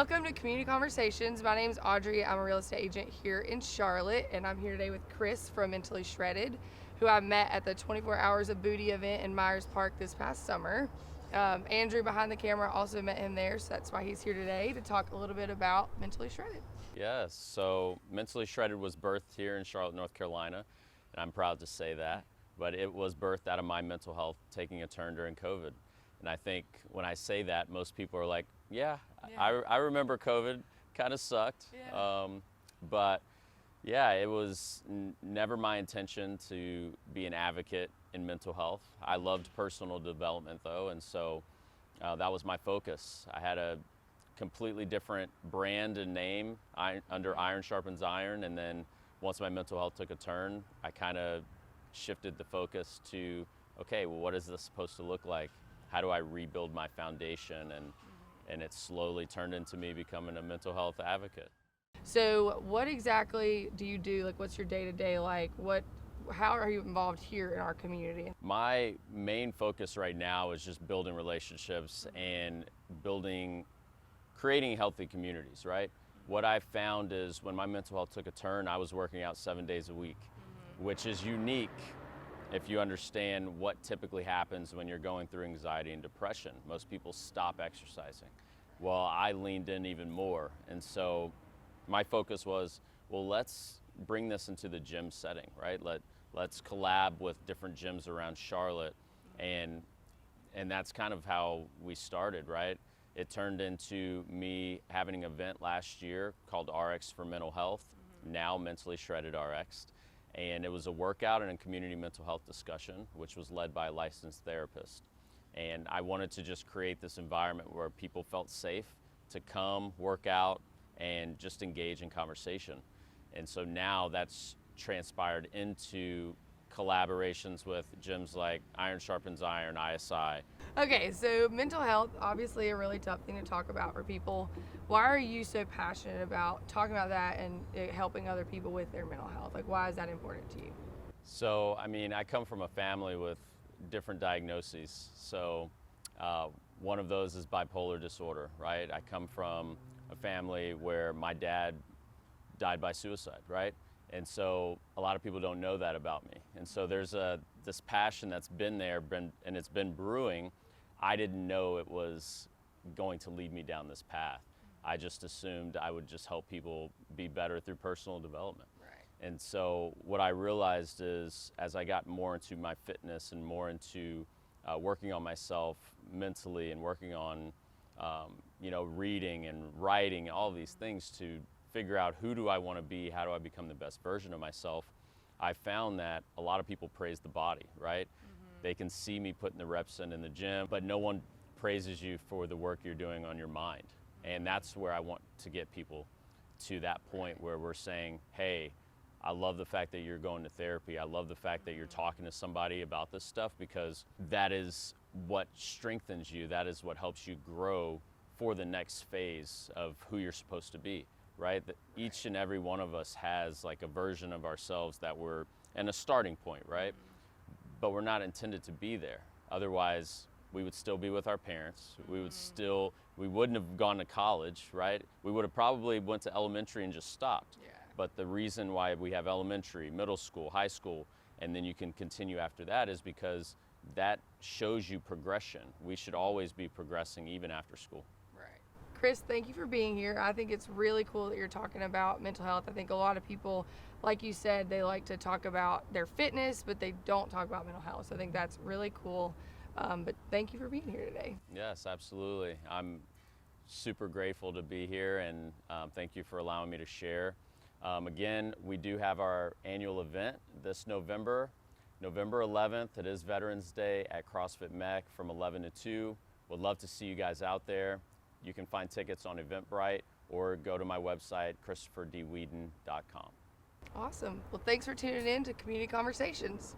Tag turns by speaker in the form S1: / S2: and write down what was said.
S1: Welcome to Community Conversations. My name is Audrey. I'm a real estate agent here in Charlotte, and I'm here today with Chris from Mentally Shredded, who I met at the 24 Hours of Booty event in Myers Park this past summer. Andrew behind the camera also met him there, so that's why he's here today to talk a little bit about Mentally Shredded.
S2: Yes, so Mentally Shredded was birthed here in Charlotte, North Carolina, and I'm proud to say that, but it was birthed out of my mental health taking a turn during COVID. And I think when I say that, most people are like, yeah. I remember COVID, kind of sucked. But yeah, it was never my intention to be an advocate in mental health. I loved personal development though, and so that was my focus. I had a completely different brand and name under Iron Sharpens Iron, and then once my mental health took a turn, I kind of shifted the focus to, okay, well, what is this supposed to look like? How do I rebuild my foundation? And it slowly turned into me becoming a mental health advocate.
S1: So what exactly do you do? Like, what's your day-to-day like? How are you involved here in our community?
S2: My main focus right now is just building relationships and creating healthy communities, right? What I found is when my mental health took a turn, I was working out 7 days a week, which is unique if you understand what typically happens when you're going through anxiety and depression. Most people stop exercising. Well, I leaned in even more. And so my focus was, well, let's bring this into the gym setting, right? Let's collab with different gyms around Charlotte. And that's kind of how we started, right? It turned into me having an event last year called RX for Mental Health, now Mentally Shredded RX. And it was a workout and a community mental health discussion, which was led by a licensed therapist. And I wanted to just create this environment where people felt safe to come, work out, and just engage in conversation. And so now that's transpired into collaborations with gyms like Iron Sharpens Iron, ISI.
S1: Okay, so mental health, obviously a really tough thing to talk about for people. Why are you so passionate about talking about that and helping other people with their mental health? Like, why is that important to you?
S2: So, I mean, I come from a family with different diagnoses. So one of those is bipolar disorder, right? I come from a family where my dad died by suicide, right? And so a lot of people don't know that about me. And so there's this passion that's been there, and it's been brewing. I didn't know it was going to lead me down this path. I just assumed I would just help people be better through personal development. Right. And so what I realized is, as I got more into my fitness and more into working on myself mentally and working on reading and writing, all these things to figure out who do I want to be, how do I become the best version of myself, I found that a lot of people praise the body, right? They can see me putting the reps in the gym, but no one praises you for the work you're doing on your mind. And that's where I want to get people to that point where we're saying, hey, I love the fact that you're going to therapy. I love the fact that you're talking to somebody about this stuff, because that is what strengthens you. That is what helps you grow for the next phase of who you're supposed to be. Right? That each and every one of us has like a version of ourselves that we're in a starting point, right? But we're not intended to be there. Otherwise, we would still be with our parents. We wouldn't have gone to college, right? We would have probably went to elementary and just stopped. Yeah. But the reason why we have elementary, middle school, high school, and then you can continue after that is because that shows you progression. We should always be progressing even after school.
S1: Chris, thank you for being here. I think it's really cool that you're talking about mental health. I think a lot of people, like you said, they like to talk about their fitness, but they don't talk about mental health. So I think that's really cool. But thank you for being here today.
S2: Yes, absolutely. I'm super grateful to be here, and thank you for allowing me to share. Again, we do have our annual event this November 11th. It is Veterans Day at Crossfit Meck from 11 to 2. Would love to see you guys out there. You can find tickets on Eventbrite or go to my website, ChristopherDWeedon.com.
S1: Awesome. Well, thanks for tuning in to Community Conversations.